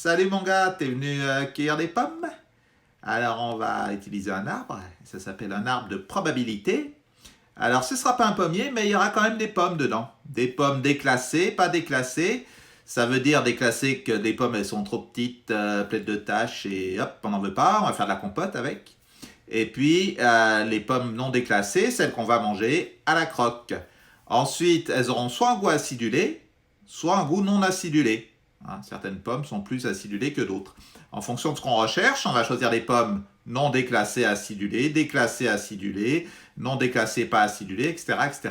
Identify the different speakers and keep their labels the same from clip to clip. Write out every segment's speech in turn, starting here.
Speaker 1: Salut mon gars, t'es venu cueillir des pommes? Alors on va utiliser un arbre, ça s'appelle un arbre de probabilité. Alors ce ne sera pas un pommier, mais il y aura quand même des pommes dedans. Des pommes déclassées, pas déclassées. Ça veut dire déclassées que les pommes elles sont trop petites, pleines de taches et hop, on n'en veut pas, on va faire de la compote avec. Et puis les pommes non déclassées, celles qu'on va manger à la croque. Ensuite, elles auront soit un goût acidulé, soit un goût non acidulé. Hein, certaines pommes sont plus acidulées que d'autres. En fonction de ce qu'on recherche, on va choisir des pommes non déclassées déclassées acidulées, non déclassées pas acidulées, etc., etc.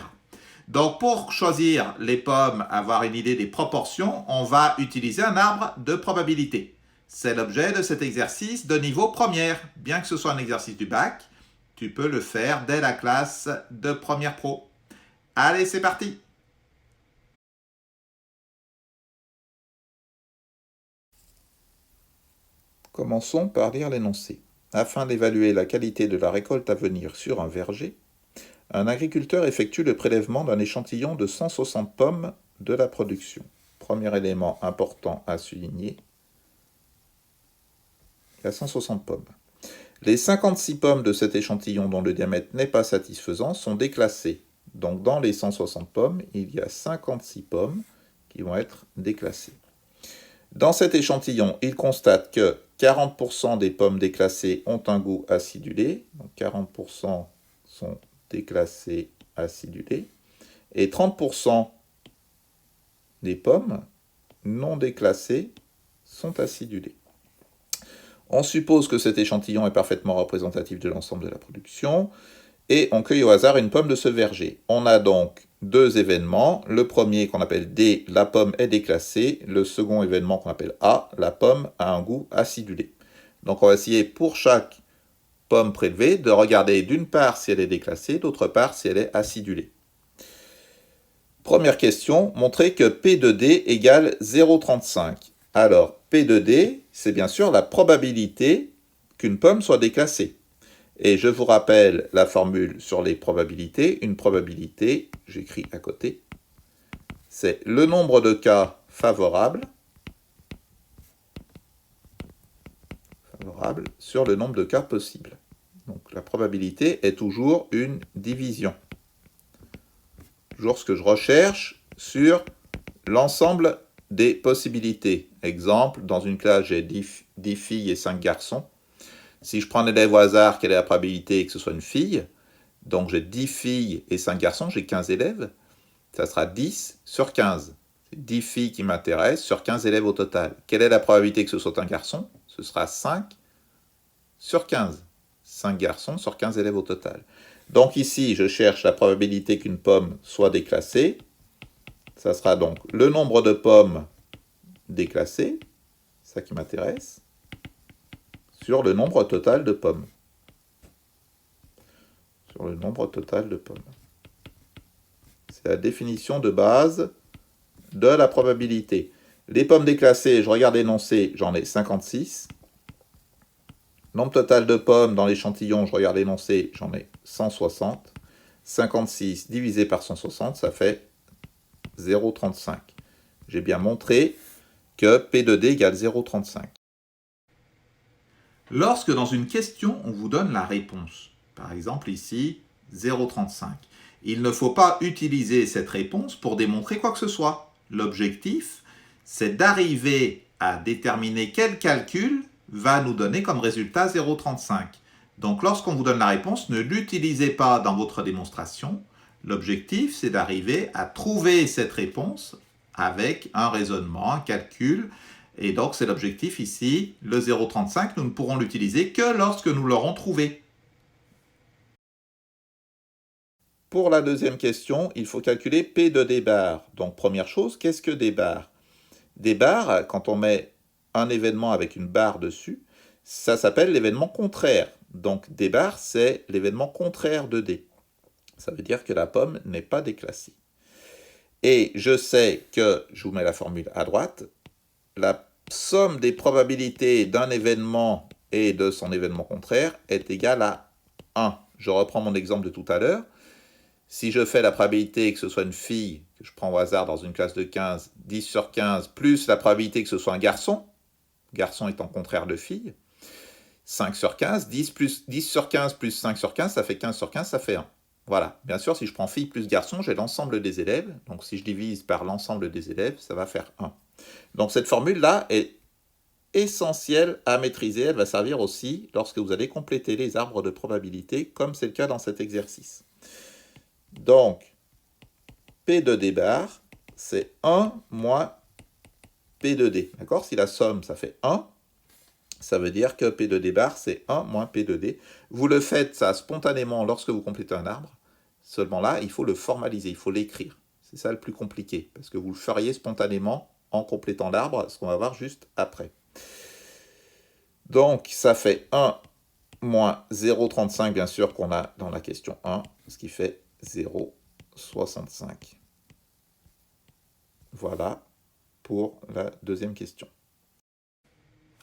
Speaker 1: Donc pour choisir les pommes, avoir une idée des proportions, on va utiliser un arbre de probabilité. C'est l'objet de cet exercice de niveau première. Bien que ce soit un exercice du bac, tu peux le faire dès la classe de première pro. Allez, c'est parti!
Speaker 2: Commençons par lire l'énoncé. Afin d'évaluer la qualité de la récolte à venir sur un verger, un agriculteur effectue le prélèvement d'un échantillon de 160 pommes de la production. Premier élément important à souligner, il y a 160 pommes. Les 56 pommes de cet échantillon dont le diamètre n'est pas satisfaisant sont déclassées. Donc dans les 160 pommes, il y a 56 pommes qui vont être déclassées. Dans cet échantillon, il constate que 40% des pommes déclassées ont un goût acidulé, donc 40% sont déclassées acidulées, et 30% des pommes non déclassées sont acidulées. On suppose que cet échantillon est parfaitement représentatif de l'ensemble de la production, et on cueille au hasard une pomme de ce verger. On a donc deux événements. Le premier qu'on appelle D, la pomme est déclassée. Le second événement qu'on appelle A, la pomme a un goût acidulé. Donc on va essayer pour chaque pomme prélevée de regarder d'une part si elle est déclassée, d'autre part si elle est acidulée. Première question, montrer que P de D égale 0,35. Alors P de D, c'est bien sûr la probabilité qu'une pomme soit déclassée. Et je vous rappelle la formule sur les probabilités. Une probabilité, j'écris à côté, c'est le nombre de cas favorables sur le nombre de cas possibles. Donc la probabilité est toujours une division. Toujours ce que je recherche sur l'ensemble des possibilités. Exemple, dans une classe, j'ai 10 filles et 5 garçons. Si je prends un élève au hasard, quelle est la probabilité que ce soit une fille? Donc j'ai 10 filles et 5 garçons, j'ai 15 élèves. Ça sera 10 sur 15. C'est 10 filles qui m'intéressent sur 15 élèves au total. Quelle est la probabilité que ce soit un garçon? Ce sera 5 sur 15. 5 garçons sur 15 élèves au total. Donc ici, je cherche la probabilité qu'une pomme soit déclassée. Ça sera donc le nombre de pommes déclassées, ça qui m'intéresse, sur le nombre total de pommes. Sur le nombre total de pommes. C'est la définition de base de la probabilité. Les pommes déclassées, je regarde l'énoncé, j'en ai 56. Nombre total de pommes dans l'échantillon, je regarde l'énoncé, j'en ai 160. 56 divisé par 160, ça fait 0,35. J'ai bien montré que P de D égale 0,35.
Speaker 1: Lorsque dans une question, on vous donne la réponse, par exemple ici, 0,35, il ne faut pas utiliser cette réponse pour démontrer quoi que ce soit. L'objectif, c'est d'arriver à déterminer quel calcul va nous donner comme résultat 0,35. Donc lorsqu'on vous donne la réponse, ne l'utilisez pas dans votre démonstration. L'objectif, c'est d'arriver à trouver cette réponse avec un raisonnement, un calcul. Et donc c'est l'objectif ici, le 0,35, nous ne pourrons l'utiliser que lorsque nous l'aurons trouvé.
Speaker 2: Pour la deuxième question, il faut calculer P de D bar. Donc première chose, qu'est-ce que D bar? D bar, quand on met un événement avec une barre dessus, ça s'appelle l'événement contraire. Donc D bar, c'est l'événement contraire de D. Ça veut dire que la pomme n'est pas déclassée. Et je sais que, je vous mets la formule à droite, la somme des probabilités d'un événement et de son événement contraire est égale à 1. Je reprends mon exemple de tout à l'heure. Si je fais la probabilité que ce soit une fille, que je prends au hasard dans une classe de 15, 10 sur 15, plus la probabilité que ce soit un garçon, garçon étant contraire de fille. 5 sur 15, 10 sur 15 plus 5 sur 15, ça fait 15 sur 15, ça fait 1. Voilà, bien sûr, si je prends fille plus garçon, j'ai l'ensemble des élèves. Donc si je divise par l'ensemble des élèves, ça va faire 1. Donc cette formule-là est essentielle à maîtriser. Elle va servir aussi lorsque vous allez compléter les arbres de probabilité, comme c'est le cas dans cet exercice. Donc, P de D bar, c'est 1 moins P de D. D'accord? Si la somme, ça fait 1, ça veut dire que P de D bar, c'est 1 moins P de D. Vous le faites ça spontanément lorsque vous complétez un arbre. Seulement là, il faut le formaliser, il faut l'écrire. C'est ça le plus compliqué, parce que vous le feriez spontanément en complétant l'arbre, ce qu'on va voir juste après. Donc, ça fait 1 moins 0,35, bien sûr, qu'on a dans la question 1, ce qui fait 0,65. Voilà pour la deuxième question.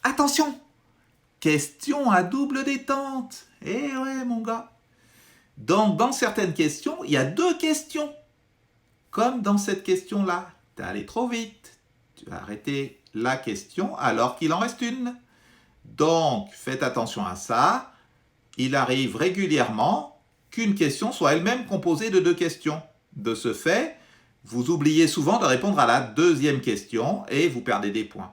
Speaker 1: Attention! Question à double détente. Eh ouais, mon gars. Donc, dans certaines questions, il y a 2 questions. Comme dans cette question-là. T'es allé trop vite. Tu as arrêté la question alors qu'il en reste une. Donc, faites attention à ça. Il arrive régulièrement qu'une question soit elle-même composée de 2 questions. De ce fait, vous oubliez souvent de répondre à la deuxième question et vous perdez des points.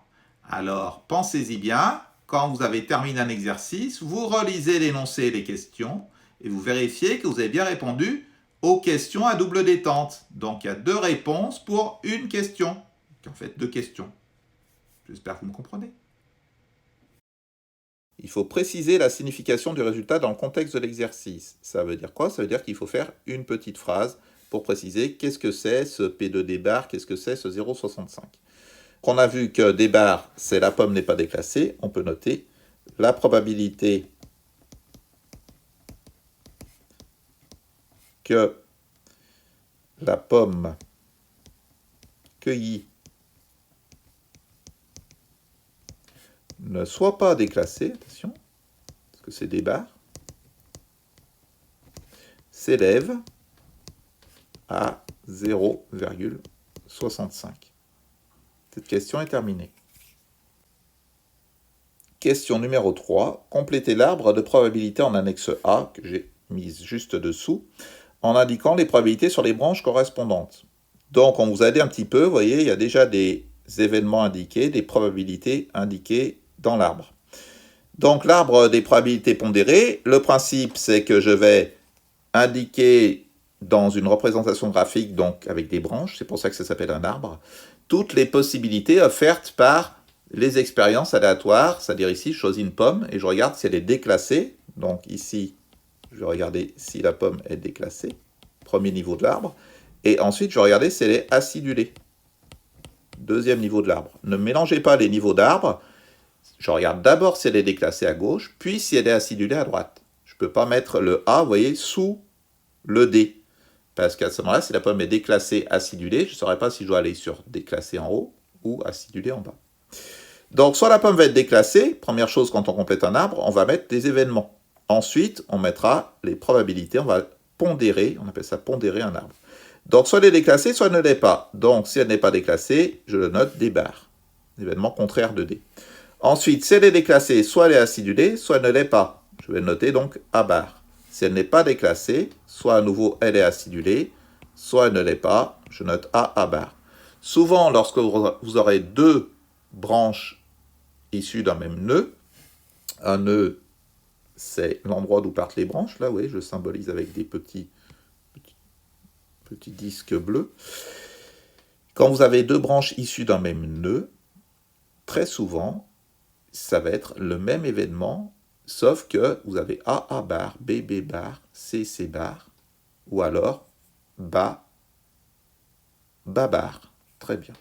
Speaker 1: Alors, pensez-y bien. Quand vous avez terminé un exercice, vous relisez l'énoncé et les questions et vous vérifiez que vous avez bien répondu aux questions à double détente. Donc, il y a 2 réponses pour une question. En fait, 2 questions. J'espère que vous me comprenez.
Speaker 2: Il faut préciser la signification du résultat dans le contexte de l'exercice. Ça veut dire quoi? Ça veut dire qu'il faut faire une petite phrase pour préciser qu'est-ce que c'est ce P de D bar, qu'est-ce que c'est ce 0,65. On a vu que D bar, c'est la pomme n'est pas déclassée. On peut noter la probabilité que la pomme cueillie ne soit pas déclassée, attention, parce que c'est D bar, s'élève à 0,65. Cette question est terminée. Question numéro 3. Complétez l'arbre de probabilité en annexe A, que j'ai mise juste dessous, en indiquant les probabilités sur les branches correspondantes. Donc, on vous a aidé un petit peu, vous voyez, il y a déjà des événements indiqués, des probabilités indiquées dans l'arbre. Donc, l'arbre des probabilités pondérées, le principe, c'est que je vais indiquer dans une représentation graphique, donc avec des branches, c'est pour ça que ça s'appelle un arbre, toutes les possibilités offertes par les expériences aléatoires, c'est-à-dire ici, je choisis une pomme et je regarde si elle est déclassée. Donc ici, je vais regarder si la pomme est déclassée, premier niveau de l'arbre, et ensuite je vais regarder si elle est acidulée, deuxième niveau de l'arbre. Ne mélangez pas les niveaux d'arbre, je regarde d'abord si elle est déclassée à gauche, puis si elle est acidulée à droite. Je ne peux pas mettre le A, vous voyez, sous le D. Parce qu'à ce moment-là, si la pomme est déclassée, acidulée, je ne saurais pas si je dois aller sur déclassée en haut ou acidulée en bas. Donc, soit la pomme va être déclassée, première chose quand on complète un arbre, on va mettre des événements. Ensuite, on mettra les probabilités, on va pondérer, on appelle ça pondérer un arbre. Donc, soit elle est déclassée, soit elle ne l'est pas. Donc, si elle n'est pas déclassée, je le note D bar, événement contraire de D. Ensuite, si elle est déclassée, soit elle est acidulée, soit elle ne l'est pas. Je vais le noter donc A bar. Si elle n'est pas déclassée, soit à nouveau elle est acidulée, soit elle ne l'est pas, je note A bar. Souvent, lorsque vous aurez 2 branches issues d'un même nœud, un nœud, c'est l'endroit d'où partent les branches, là, oui, je symbolise avec des petits disques bleus. Quand vous avez 2 branches issues d'un même nœud, très souvent, ça va être le même événement, sauf que vous avez A bar, B bar, C bar, ou alors Ba bar. Très bien.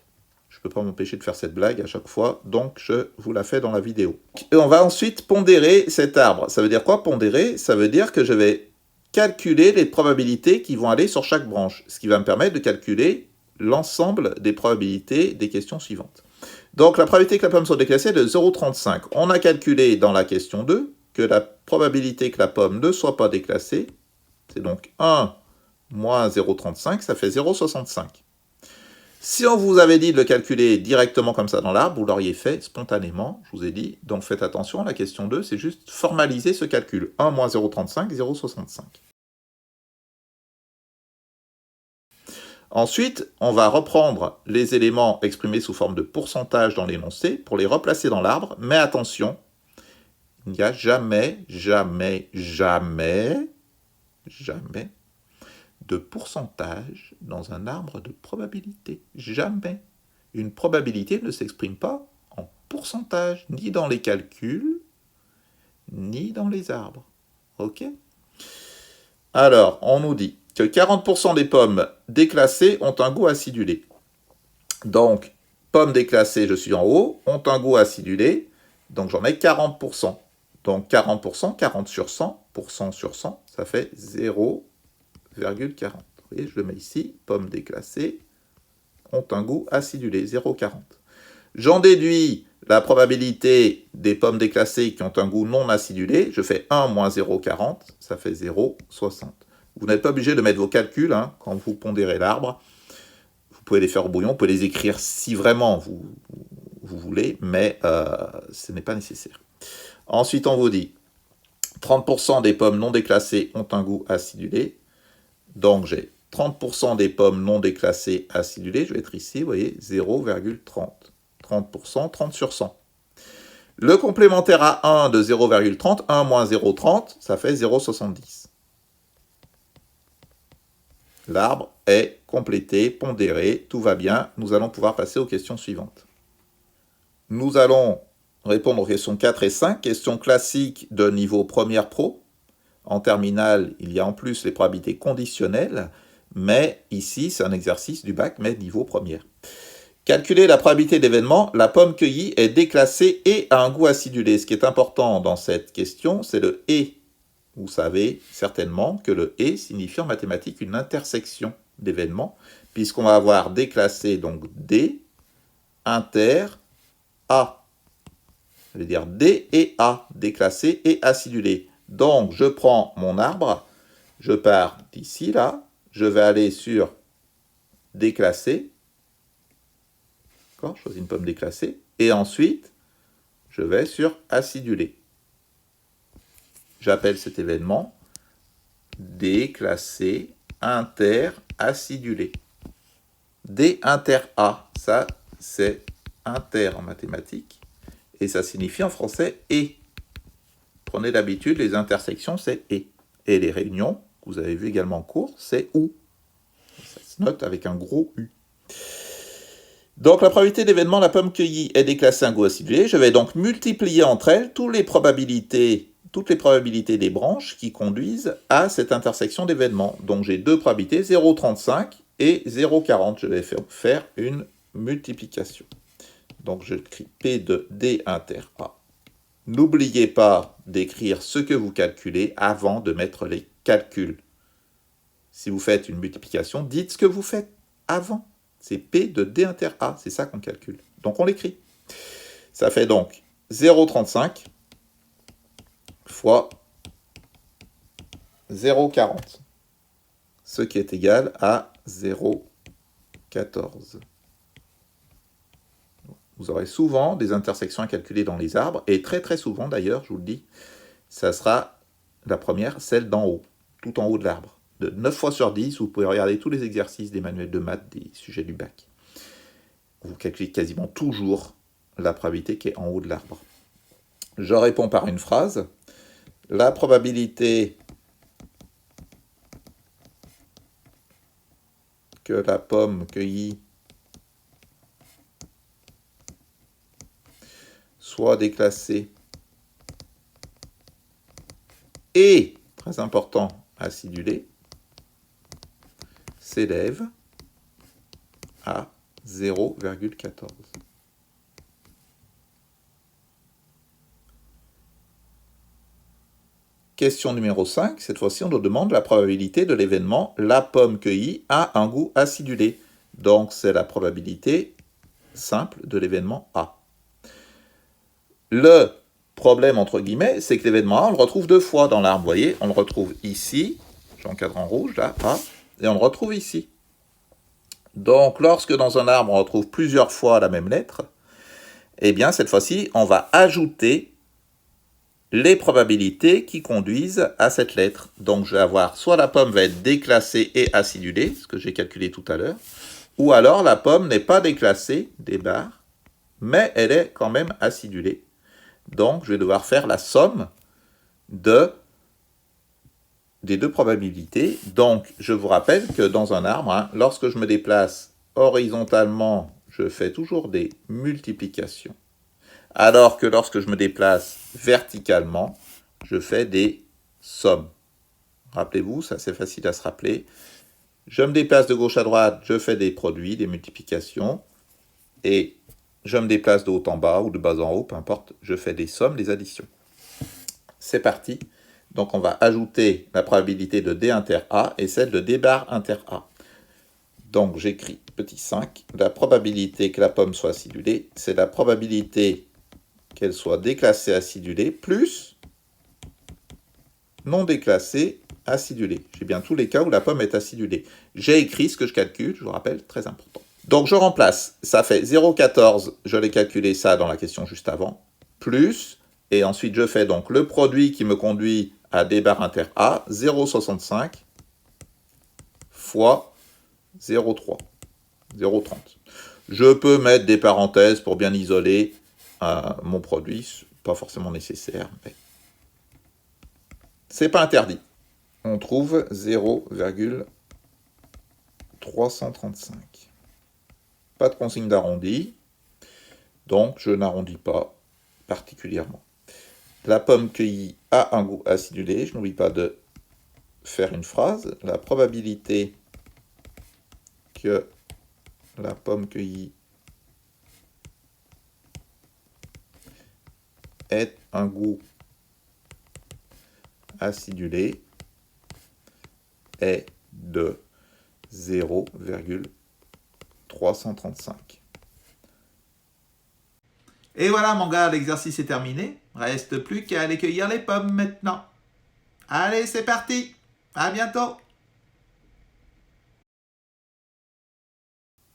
Speaker 2: Je ne peux pas m'empêcher de faire cette blague à chaque fois, donc je vous la fais dans la vidéo. Et on va ensuite pondérer cet arbre. Ça veut dire quoi pondérer? Ça veut dire que je vais calculer les probabilités qui vont aller sur chaque branche, ce qui va me permettre de calculer l'ensemble des probabilités des questions suivantes. Donc la probabilité que la pomme soit déclassée est de 0,35. On a calculé dans la question 2 que la probabilité que la pomme ne soit pas déclassée, c'est donc 1 moins 0,35, ça fait 0,65. Si on vous avait dit de le calculer directement comme ça dans l'arbre, vous l'auriez fait spontanément, je vous ai dit. Donc faites attention, la question 2, c'est juste formaliser ce calcul. 1 moins 0,35, 0,65. Ensuite, on va reprendre les éléments exprimés sous forme de pourcentage dans l'énoncé pour les replacer dans l'arbre. Mais attention, il n'y a jamais de pourcentage dans un arbre de probabilité. Jamais. Une probabilité ne s'exprime pas en pourcentage, ni dans les calculs, ni dans les arbres. Ok ? Alors, on nous dit que 40% des pommes déclassées ont un goût acidulé. Donc, pommes déclassées, je suis en haut, ont un goût acidulé, donc j'en ai 40%. Donc 40%, 40 sur 100, % sur 100, ça fait 0,40. Vous voyez, je le mets ici, pommes déclassées ont un goût acidulé, 0,40. J'en déduis la probabilité des pommes déclassées qui ont un goût non acidulé, je fais 1 moins 0,40, ça fait 0,60. Vous n'êtes pas obligé de mettre vos calculs quand vous pondérez l'arbre. Vous pouvez les faire au bouillon, vous pouvez les écrire si vraiment vous voulez, mais ce n'est pas nécessaire. Ensuite, on vous dit 30% des pommes non déclassées ont un goût acidulé. Donc, j'ai 30% des pommes non déclassées acidulées. Je vais être ici, vous voyez, 0,30. 30%, 30 sur 100. Le complémentaire à 1 de 0,30, 1 moins 0,30, ça fait 0,70. L'arbre est complété, pondéré, tout va bien. Nous allons pouvoir passer aux questions suivantes. Nous allons répondre aux questions 4 et 5, questions classiques de niveau première pro. En terminale, il y a en plus les probabilités conditionnelles, mais ici, c'est un exercice du bac, mais niveau première. Calculer la probabilité d'événement, la pomme cueillie est déclassée et a un goût acidulé. Ce qui est important dans cette question, c'est le « et ». Vous savez certainement que le « et » signifie en mathématiques une intersection d'événements, puisqu'on va avoir déclassé, donc D, inter, A. Ça veut dire D et A, déclassé et acidulé. Donc, je prends mon arbre, je pars d'ici, là, je vais aller sur déclassé, d'accord, je choisis une pomme déclassée, et ensuite, je vais sur acidulé. J'appelle cet événement déclassé interacidulé. D inter A, ça c'est inter en mathématiques, et ça signifie en français et. Prenez d'habitude, les intersections c'est et. Et les réunions, que vous avez vu également en cours, c'est ou. Ça se note avec un gros U. Donc la probabilité d'événement, la pomme cueillie est déclassée à un goût acidulé. Je vais donc multiplier entre elles toutes les probabilités des branches qui conduisent à cette intersection d'événements. Donc j'ai deux probabilités, 0,35 et 0,40. Je vais faire une multiplication. Donc je écris P de D inter A. N'oubliez pas d'écrire ce que vous calculez avant de mettre les calculs. Si vous faites une multiplication, dites ce que vous faites avant. C'est P de D inter A, c'est ça qu'on calcule. Donc on l'écrit. Ça fait donc 0,35 fois 0,40, ce qui est égal à 0,14. Vous aurez souvent des intersections à calculer dans les arbres, et très très souvent d'ailleurs, je vous le dis, ça sera la première, celle d'en haut, tout en haut de l'arbre. De 9 fois sur 10, vous pouvez regarder tous les exercices des manuels de maths, des sujets du bac. Vous calculez quasiment toujours la probabilité qui est en haut de l'arbre. Je réponds par une phrase. La probabilité que la pomme cueillie soit déclassée et, très important, acidulée, s'élève à 0,14. Question numéro 5, cette fois-ci on nous demande la probabilité de l'événement la pomme cueillie a un goût acidulé. Donc c'est la probabilité simple de l'événement A. Le problème entre guillemets, c'est que l'événement A, on le retrouve deux fois dans l'arbre. Vous voyez, on le retrouve ici, j'encadre en rouge là, A, et on le retrouve ici. Donc, lorsque dans un arbre, on retrouve plusieurs fois la même lettre, eh bien, cette fois-ci, on va ajouter les probabilités qui conduisent à cette lettre. Donc, je vais avoir soit la pomme va être déclassée et acidulée, ce que j'ai calculé tout à l'heure, ou alors la pomme n'est pas déclassée, des barres, mais elle est quand même acidulée. Donc, je vais devoir faire la somme des deux probabilités. Donc, je vous rappelle que dans un arbre, lorsque je me déplace horizontalement, je fais toujours des multiplications. Alors que lorsque je me déplace verticalement, je fais des sommes. Rappelez-vous, ça c'est facile à se rappeler. Je me déplace de gauche à droite, je fais des produits, des multiplications. Et je me déplace de haut en bas ou de bas en haut, peu importe, je fais des sommes, des additions. C'est parti. Donc on va ajouter la probabilité de D inter A et celle de D bar inter A. Donc j'écris petit 5. La probabilité que la pomme soit acidulée, c'est la probabilité qu'elle soit déclassée acidulée plus non déclassée acidulée. J'ai bien tous les cas où la pomme est acidulée. J'ai écrit ce que je calcule, je vous rappelle, très important. Donc je remplace, ça fait 0,14, je l'ai calculé ça dans la question juste avant, plus, et ensuite je fais donc le produit qui me conduit à D bar inter A, 0,65 fois 0,3, 0,30. Je peux mettre des parenthèses pour bien isoler mon produit, pas forcément nécessaire, mais c'est pas interdit. On trouve 0,335. Pas de consigne d'arrondi, donc je n'arrondis pas particulièrement. La pomme cueillie a un goût acidulé, je n'oublie pas de faire une phrase. La probabilité que la pomme cueillie ait un goût acidulé est de 0,335.
Speaker 1: Et voilà mon gars, l'exercice est terminé. Reste plus qu'à aller cueillir les pommes maintenant. Allez, c'est parti. À bientôt.